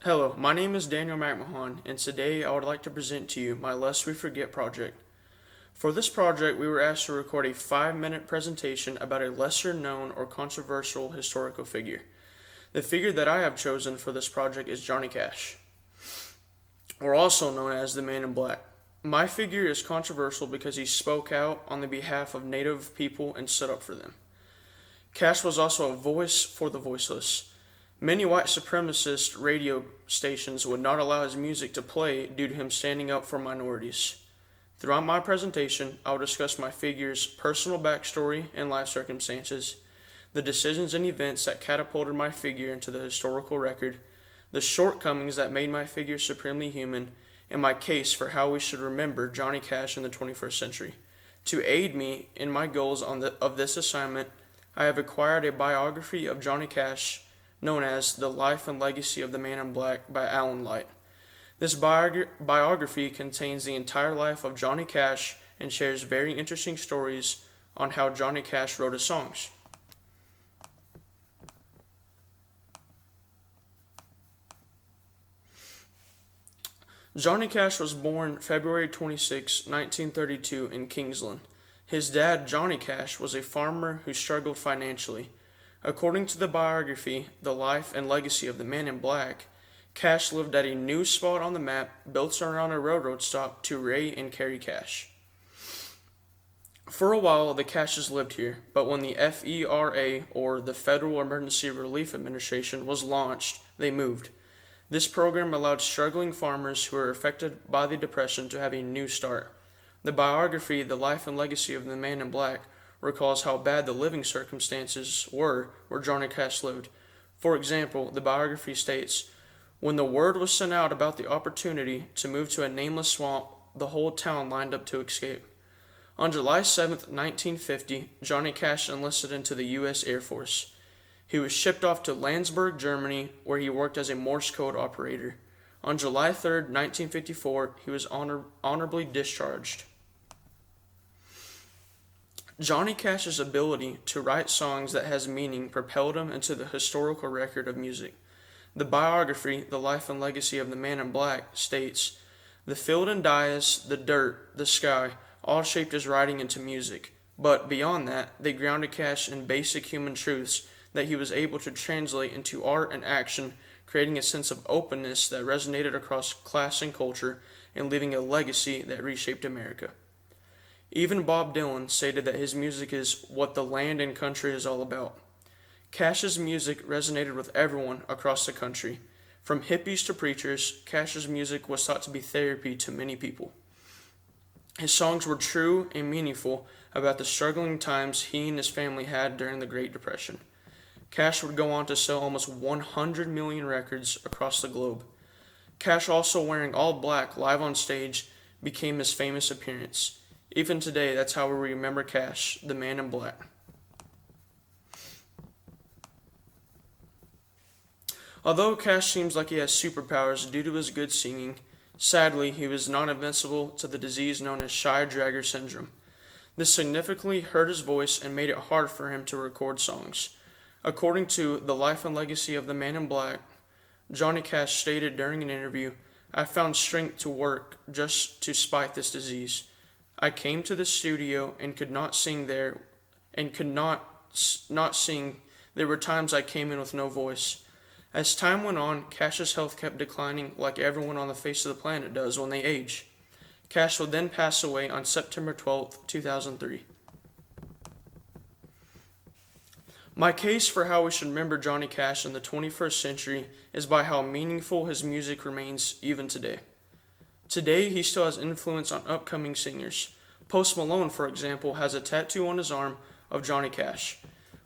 Hello, my name is Daniel McMahon, and today I would like to present to you my Lest We Forget project. For this project, we were asked to record a 5-minute presentation about a lesser known or controversial historical figure. The figure that I have chosen for this project is Johnny Cash, or also known as the Man in Black. My figure is controversial because he spoke out on the behalf of Native people and stood up for them. Cash was also a voice for the voiceless. Many white supremacist radio stations would not allow his music to play due to him standing up for minorities. Throughout my presentation, I will discuss my figure's personal backstory and life circumstances, the decisions and events that catapulted my figure into the historical record, the shortcomings that made my figure supremely human, and my case for how we should remember Johnny Cash in the 21st century. To aid me in my goals of this assignment, I have acquired a biography of Johnny Cash known as The Life and Legacy of the Man in Black by Alan Light. This biography contains the entire life of Johnny Cash and shares very interesting stories on how Johnny Cash wrote his songs. Johnny Cash was born February 26, 1932 in Kingsland. His dad, Johnny Cash, was a farmer who struggled financially. According to the biography, The Life and Legacy of the Man in Black, Cash lived at a new spot on the map built around a railroad stop to Ray and Carrie Cash. For a while, the Cashes lived here, but when the FERA, or the Federal Emergency Relief Administration, was launched, they moved. This program allowed struggling farmers who were affected by the Depression to have a new start. The biography, The Life and Legacy of the Man in Black, recalls how bad the living circumstances were where Johnny Cash lived. For example, the biography states, "When the word was sent out about the opportunity to move to a nameless swamp, the whole town lined up to escape." On July 7, 1950, Johnny Cash enlisted into the U.S. Air Force. He was shipped off to Landsberg, Germany, where he worked as a Morse code operator. On July 3, 1954, he was honorably discharged. Johnny Cash's ability to write songs that has meaning propelled him into the historical record of music. The biography, The Life and Legacy of the Man in Black, states, "The field and dais, the dirt, the sky, all shaped his writing into music. But beyond that, they grounded Cash in basic human truths that he was able to translate into art and action, creating a sense of openness that resonated across class and culture, and leaving a legacy that reshaped America." Even Bob Dylan stated that his music is what the land and country is all about. Cash's music resonated with everyone across the country. From hippies to preachers, Cash's music was thought to be therapy to many people. His songs were true and meaningful about the struggling times he and his family had during the Great Depression. Cash would go on to sell almost 100 million records across the globe. Cash, also wearing all black live on stage, became his famous appearance. Even today, that's how we remember Cash, the Man in Black. Although Cash seems like he has superpowers due to his good singing, sadly, he was not invincible to the disease known as shy-dragger syndrome. This significantly hurt his voice and made it hard for him to record songs. According to The Life and Legacy of the Man in Black, Johnny Cash stated during an interview, "I found strength to work just to spite this disease. I came to the studio and could not sing there, and could not sing. There were times I came in with no voice." As time went on, Cash's health kept declining like everyone on the face of the planet does when they age. Cash would then pass away on September 12, 2003. My case for how we should remember Johnny Cash in the 21st century is by how meaningful his music remains even today. Today, he still has influence on upcoming singers. Post Malone, for example, has a tattoo on his arm of Johnny Cash.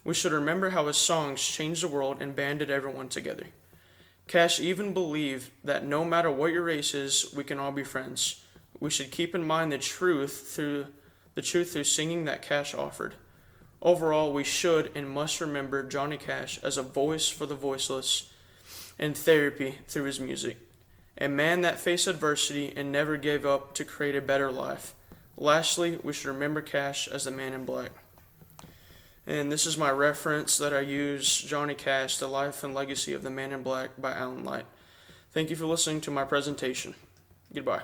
We should remember how his songs changed the world and banded everyone together. Cash even believed that no matter what your race is, we can all be friends. We should keep in mind the truth through singing that Cash offered. Overall, we should and must remember Johnny Cash as a voice for the voiceless and therapy through his music. A man that faced adversity and never gave up to create a better life. Lastly, we should remember Cash as the Man in Black. And this is my reference that I use, Johnny Cash, The Life and Legacy of the Man in Black by Alan Light. Thank you for listening to my presentation. Goodbye.